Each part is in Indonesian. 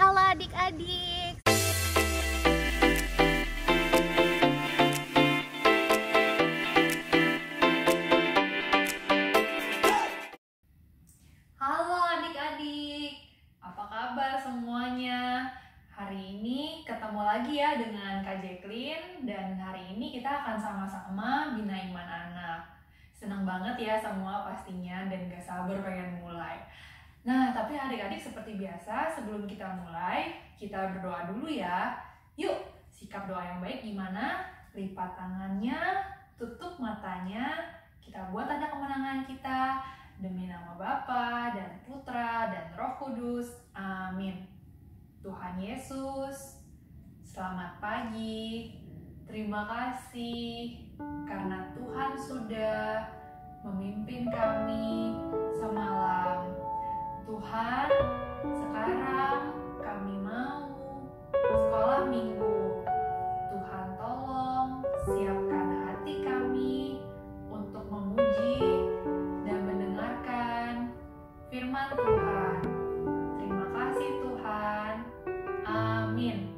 Halo adik-adik. Halo adik-adik, apa kabar semuanya? Hari ini ketemu lagi ya dengan Kak Jacqueline, dan hari ini kita akan sama-sama bina iman anak. Senang banget ya semua pastinya, dan gak sabar pengen mulai. Nah, tapi adik-adik seperti biasa, sebelum kita mulai, kita berdoa dulu ya. Yuk, sikap doa yang baik gimana? Lipat tangannya, tutup matanya, kita buat tanda kemenangan kita. Demi nama Bapa dan Putra dan Roh Kudus. Amin. Tuhan Yesus, selamat pagi. Terima kasih karena Tuhan sudah memimpin kami semalam. Tuhan, sekarang kami mau sekolah minggu. Tuhan tolong siapkan hati kami untuk memuji dan mendengarkan firman Tuhan. Terima kasih Tuhan. Amin.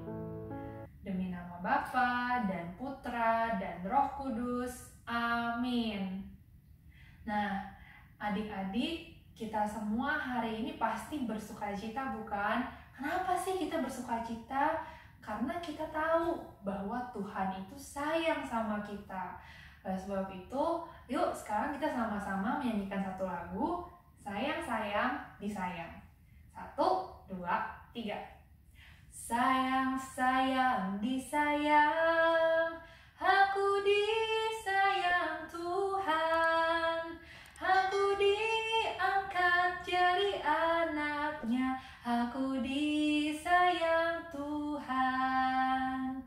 Demi nama Bapa dan Putra dan Roh Kudus. Amin. Nah, adik-adik, kita semua hari ini pasti bersukacita, bukan? Kenapa sih kita bersukacita? Karena kita tahu bahwa Tuhan itu sayang sama kita. Oleh sebab itu, yuk sekarang kita sama-sama menyanyikan satu lagu, Sayang Sayang Disayang. 1, 2, 3. Sayang sayang disayang, aku disayang Tuhan. Aku diangkat jadi anaknya, aku disayang Tuhan.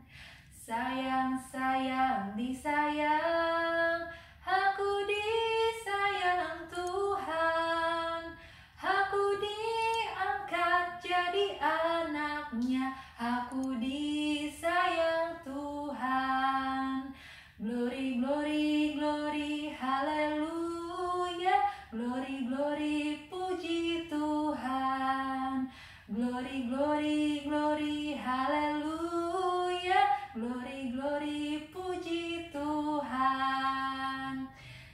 Sayang sayang disayang, aku disayang Tuhan. Aku diangkat jadi anaknya, aku disayang Tuhan. Glory, glory, glory, haleluya. Glory, glory, puji Tuhan. Glory, glory, glory, haleluya. Glory, glory, puji Tuhan.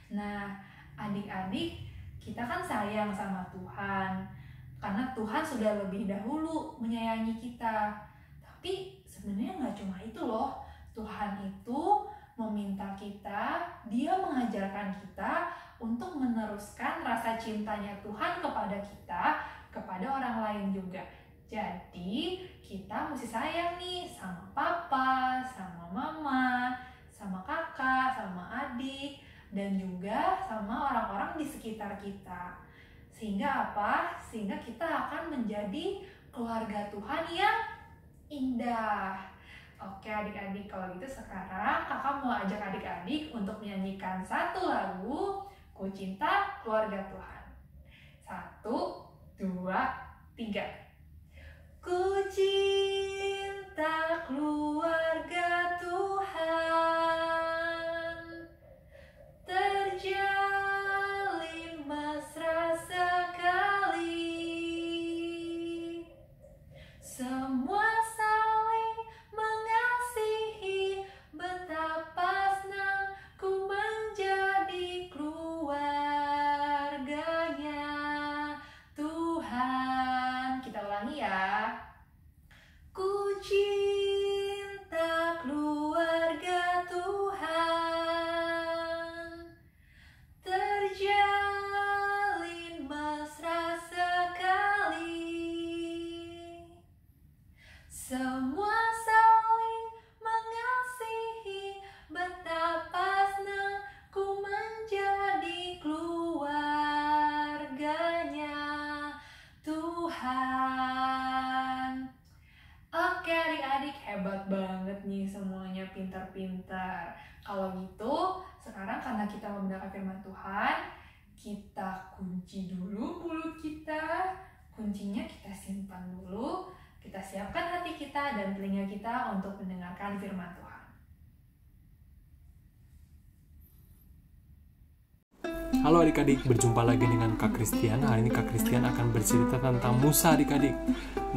Nah, adik-adik, kita kan sayang sama Tuhan karena Tuhan sudah lebih dahulu menyayangi kita. Tapi sebenarnya nggak cuma itu loh. Tuhan itu meminta kita, Dia mengajarkan kita untuk meneruskan rasa cintanya Tuhan kepada kita, kepada orang lain juga. Jadi kita mesti sayang nih sama papa, sama mama, sama kakak, sama adik, dan juga sama orang-orang di sekitar kita. Sehingga apa? Sehingga kita akan menjadi keluarga Tuhan yang indah. Oke adik-adik, kalau gitu sekarang kakak mau ajak adik-adik untuk menyanyikan satu lagu, Ku Cinta Keluarga Tuhan. 1, 2, 3. Ku cinta keluarga Tuhan, terjalin mesra sekali. Semua saling mengasihi, betapa senang ku menjadi keluarganya Tuhan. Kita ulangi ya. Ku cinta keluarga Tuhan, terjalin mesra sekali. Semua saling mengasihi, betapa senang ku menjadi keluarganya Tuhan. Oke adik-adik, hebat banget nih semuanya, pintar-pintar. Kalau gitu, sekarang karena kita mendengarkan firman Tuhan, kita kunci dulu mulut kita. Kuncinya kita simpan dulu. Kita siapkan hati kita dan telinga kita untuk mendengarkan firman Tuhan. Halo adik-adik, berjumpa lagi dengan Kak Christian. Hari ini Kak Christian akan bercerita tentang Musa adik-adik.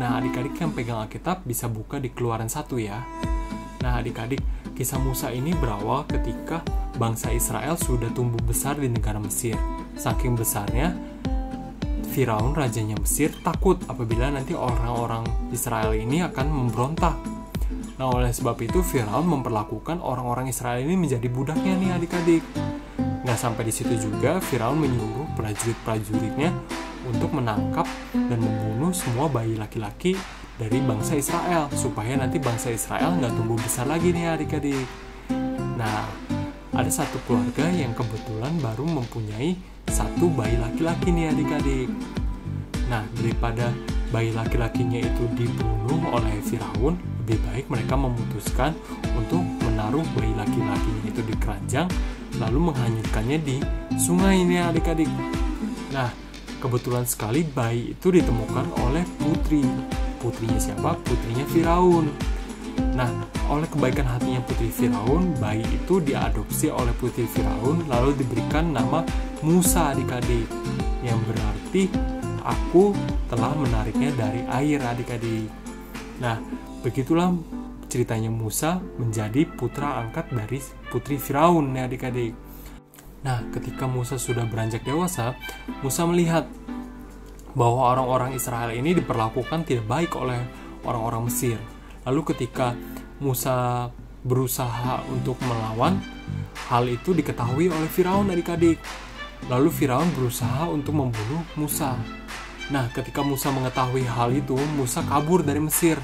Nah, adik-adik yang pegang Alkitab bisa buka di Keluaran 1 ya. Nah, adik-adik, kisah Musa ini berawal ketika bangsa Israel sudah tumbuh besar di negara Mesir. Saking besarnya, Firaun rajanya Mesir takut apabila nanti orang-orang Israel ini akan memberontak. Nah, oleh sebab itu Firaun memperlakukan orang-orang Israel ini menjadi budaknya nih adik-adik. Nggak sampai di situ juga, Firaun menyuruh prajurit-prajuritnya untuk menangkap dan membunuh semua bayi laki-laki dari bangsa Israel, supaya nanti bangsa Israel nggak tumbuh besar lagi nih adik-adik. Nah, ada satu keluarga yang kebetulan baru mempunyai satu bayi laki-laki nih adik-adik. Nah, daripada bayi laki-lakinya itu dibunuh oleh Firaun, lebih baik mereka memutuskan untuk menaruh bayi laki-lakinya itu di keranjang, lalu menghanyutkannya di sungai ini adik-adik. Nah, kebetulan sekali bayi itu ditemukan oleh putrinya siapa? Putrinya Firaun. Nah, oleh kebaikan hatinya putri Firaun, bayi itu diadopsi oleh putri Firaun, lalu diberikan nama Musa adik-adik, yang berarti aku telah menariknya dari air adik-adik. Nah, begitulah ceritanya Musa menjadi putra angkat dari putri Firaun ya adik-adik. Nah, ketika Musa sudah beranjak dewasa, Musa melihat bahwa orang-orang Israel ini diperlakukan tidak baik oleh orang-orang Mesir. Lalu ketika Musa berusaha untuk melawan, hal itu diketahui oleh Firaun adik-adik. Lalu Firaun berusaha untuk membunuh Musa. Nah, ketika Musa mengetahui hal itu, Musa kabur dari Mesir.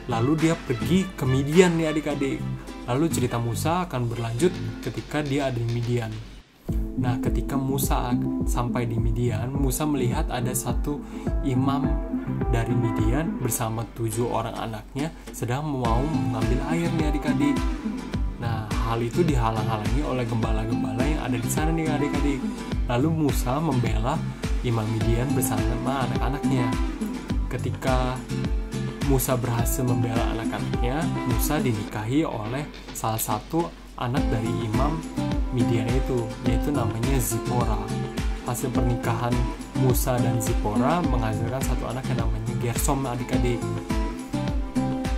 Lalu dia pergi ke Midian nih adik-adik. Lalu cerita Musa akan berlanjut ketika dia ada di Midian. Nah, ketika Musa sampai di Midian, Musa melihat ada satu imam dari Midian bersama 7 orang anaknya sedang mau mengambil air nih adik-adik. Nah, hal itu dihalang-halangi oleh gembala-gembala yang ada di sana nih adik-adik. Lalu Musa membela imam Midian bersama anak-anaknya. Ketika Musa berhasil membela anak-anaknya, Musa dinikahi oleh salah satu anak dari imam Midian itu, yaitu namanya Zipora. Hasil pernikahan Musa dan Zipora menghasilkan satu anak yang namanya Gersom adik-adik.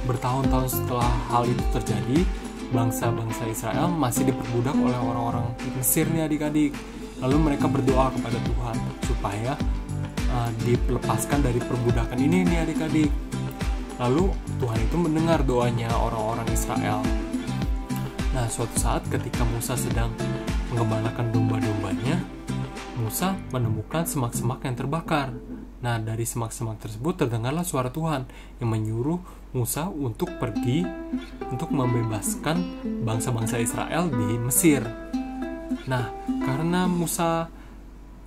Bertahun-tahun setelah hal itu terjadi, bangsa-bangsa Israel masih diperbudak oleh orang-orang Mesir nih adik-adik. Lalu mereka berdoa kepada Tuhan supaya dilepaskan dari perbudakan ini nih adik-adik. Lalu Tuhan itu mendengar doanya orang-orang Israel. Nah, suatu saat ketika Musa sedang menggembalakan domba-dombanya, Musa menemukan semak-semak yang terbakar. Nah, dari semak-semak tersebut terdengarlah suara Tuhan yang menyuruh Musa untuk pergi untuk membebaskan bangsa-bangsa Israel di Mesir. Nah, karena Musa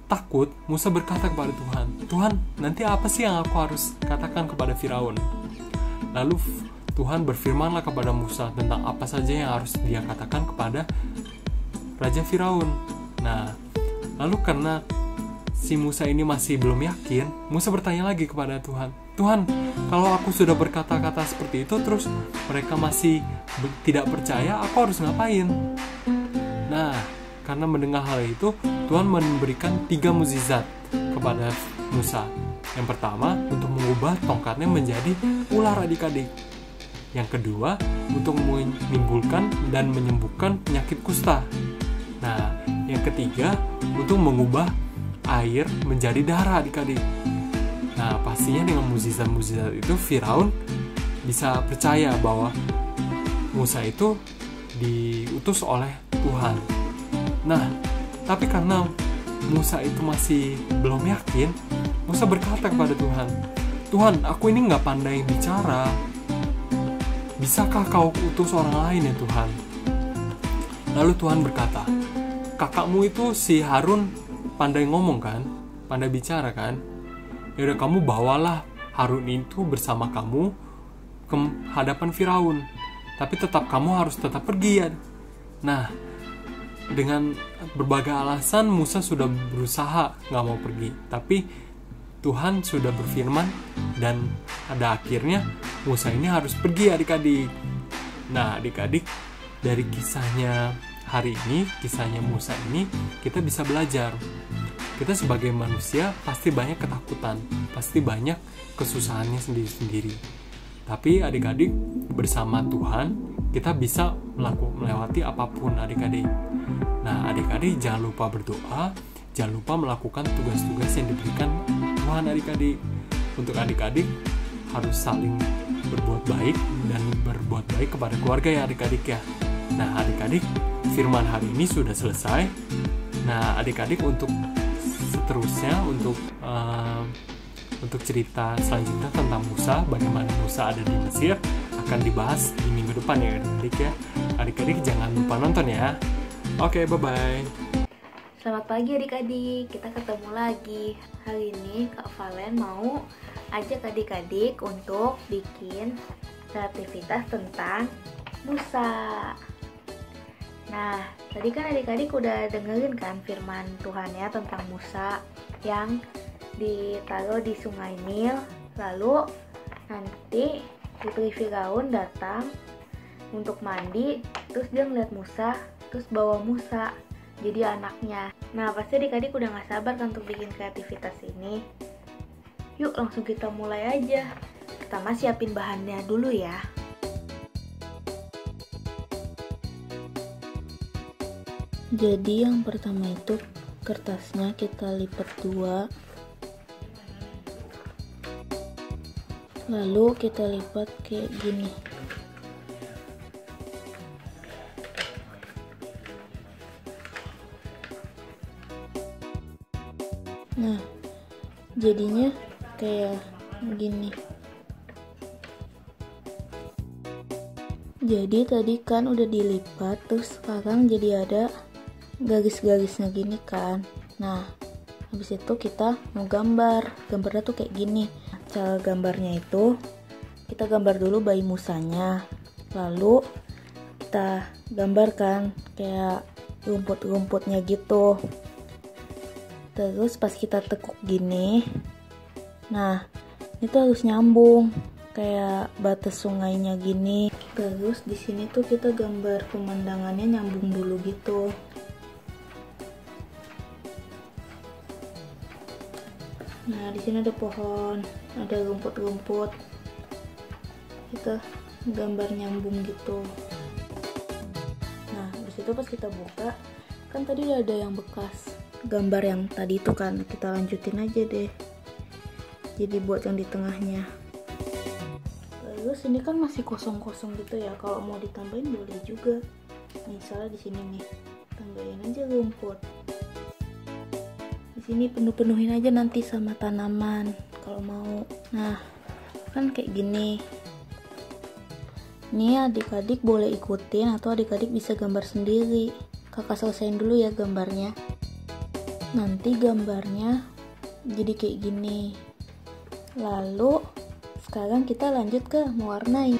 takut, Musa berkata kepada Tuhan, "Tuhan, nanti apa sih yang aku harus katakan kepada Firaun?" Lalu Tuhan berfirmanlah kepada Musa tentang apa saja yang harus dia katakan kepada Raja Firaun. Nah, lalu karena si Musa ini masih belum yakin, Musa bertanya lagi kepada Tuhan, "Tuhan, kalau aku sudah berkata-kata seperti itu, terus mereka masih tidak percaya, aku harus ngapain?" Nah, karena mendengar hal itu, Tuhan memberikan 3 mukjizat kepada Musa. Yang pertama, untuk mengubah tongkatnya menjadi ular adik-adik. Yang kedua, untuk menimbulkan dan menyembuhkan penyakit kusta. Nah, yang ketiga, untuk mengubah air menjadi darah adik-adik. Nah, pastinya dengan mukjizat-mukjizat itu Firaun bisa percaya bahwa Musa itu diutus oleh Tuhan. Nah, tapi karena Musa itu masih belum yakin, Musa berkata kepada Tuhan, "Tuhan, aku ini nggak pandai bicara. Bisakah kau utus orang lain ya Tuhan?" Lalu Tuhan berkata, "Kakakmu itu si Harun pandai ngomong kan? Pandai bicara kan? Yaudah, kamu bawalah Harun itu bersama kamu ke hadapan Firaun. Tapi kamu harus tetap pergi ya." Nah, dengan berbagai alasan Musa sudah berusaha nggak mau pergi. Tapi Tuhan sudah berfirman dan pada akhirnya Musa ini harus pergi adik-adik. Nah, adik-adik, dari kisahnya hari ini, kisahnya Musa ini, kita bisa belajar. Kita sebagai manusia pasti banyak ketakutan, pasti banyak kesusahannya sendiri-sendiri. Tapi adik-adik, bersama Tuhan, kita bisa melewati apapun adik-adik. Nah, adik-adik jangan lupa berdoa, jangan lupa melakukan tugas-tugas yang diberikan Tuhan adik-adik. Untuk adik-adik harus saling berbuat baik dan berbuat baik kepada keluarga ya adik-adik ya. Nah, adik-adik, firman hari ini sudah selesai. Nah, adik-adik untuk seterusnya, untuk cerita selanjutnya tentang Musa, bagaimana Musa ada di Mesir, akan dibahas di minggu depan ya adik-adik ya. Adik-adik jangan lupa nonton ya. Oke, bye-bye. Selamat pagi adik-adik, kita ketemu lagi. Hari ini Kak Valen mau ajak adik-adik untuk bikin aktivitas tentang Musa. Nah, tadi kan adik-adik udah dengerin kan firman Tuhan ya tentang Musa yang ditaruh di sungai Nil. Lalu nanti putri Firaun datang untuk mandi, terus dia ngeliat Musa, terus bawa Musa jadi anaknya. Nah, pasti adik-adik udah gak sabar kan untuk bikin kreativitas ini. Yuk langsung kita mulai aja. Pertama siapin bahannya dulu ya. Jadi yang pertama itu kertasnya kita lipat 2, lalu kita lipat kayak gini. Nah, jadinya kayak gini. Jadi tadi kan udah dilipat, terus sekarang jadi ada garis-garisnya gini kan. Nah, habis itu kita mau gambarnya tuh kayak gini. Cara gambarnya itu kita gambar dulu bayi Musanya, lalu kita gambarkan kayak rumput-rumputnya gitu. Terus pas kita tekuk gini, nah itu harus nyambung kayak batas sungainya gini. Terus di sini tuh kita gambar pemandangannya nyambung dulu gitu. Nah, di sini ada pohon, ada rumput-rumput. Kita gambar nyambung gitu. Nah, di situ pas kita buka, kan tadi udah ada yang bekas gambar yang tadi itu kan, kita lanjutin aja deh. Jadi buat yang di tengahnya. Terus ini kan masih kosong-kosong gitu ya. Kalau mau ditambahin boleh juga. Misalnya di sini nih, tambahin aja rumput. Di sini penuhin aja nanti sama tanaman kalau mau. Nah, kan kayak gini. Nih adik-adik boleh ikutin atau adik-adik bisa gambar sendiri. Kakak selesaiin dulu ya gambarnya. Nanti gambarnya jadi kayak gini. Lalu sekarang kita lanjut ke mewarnai.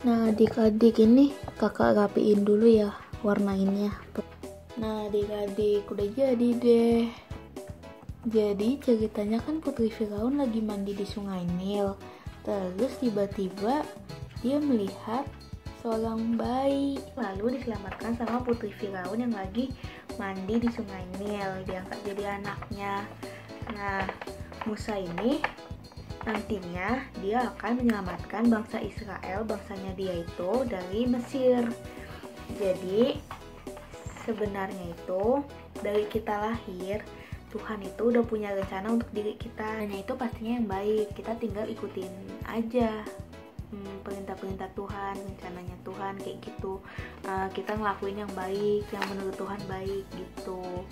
Nah, adik-adik ini kakak rapiin dulu ya warnainnya. Nah, adik-adik udah jadi deh. Jadi ceritanya kan putri Firaun lagi mandi di sungai Nil. Terus tiba-tiba dia melihat seorang bayi, lalu diselamatkan sama putri Firaun yang lagi mandi di sungai Nil, diangkat jadi anaknya. Nah, Musa ini nantinya dia akan menyelamatkan bangsa Israel, bangsanya dia itu dari Mesir. Jadi sebenarnya itu dari kita lahir, Tuhan itu udah punya rencana untuk diri kita. Dan itu pastinya yang baik. Kita tinggal ikutin aja perintah-perintah Tuhan, rencananya Tuhan kayak gitu. Kita ngelakuin yang baik, yang menurut Tuhan baik gitu.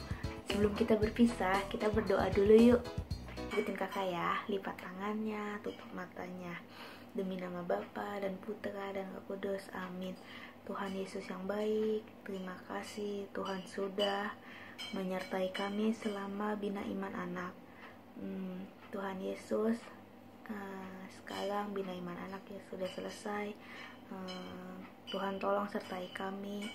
Sebelum kita berpisah, kita berdoa dulu yuk. Ikutin kakak ya, lipat tangannya, tutup matanya. Demi nama Bapa dan Putra dan Roh Kudus, amin. Tuhan Yesus yang baik, terima kasih Tuhan sudah menyertai kami selama Bina Iman Anak. Tuhan Yesus, sekarang Bina Iman Anak ya sudah selesai. Tuhan tolong sertai kami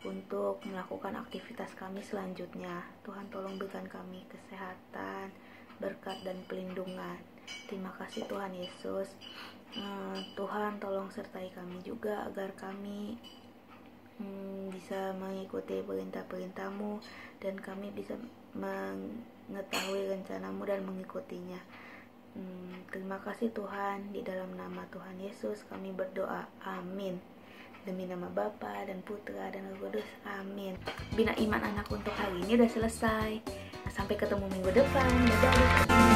untuk melakukan aktivitas kami selanjutnya. Tuhan tolong berikan kami kesehatan, berkat dan pelindungan. Terima kasih Tuhan Yesus. Tuhan tolong sertai kami juga agar kami bisa mengikuti perintah-perintah-Mu dan kami bisa mengetahui rencana-Mu dan mengikutinya. Terima kasih Tuhan, di dalam nama Tuhan Yesus kami berdoa, amin. Demi nama Bapa dan Putra dan Roh Kudus, amin. Bina Iman Anak untuk hari ini udah selesai. Sampai ketemu minggu depan. Dadah.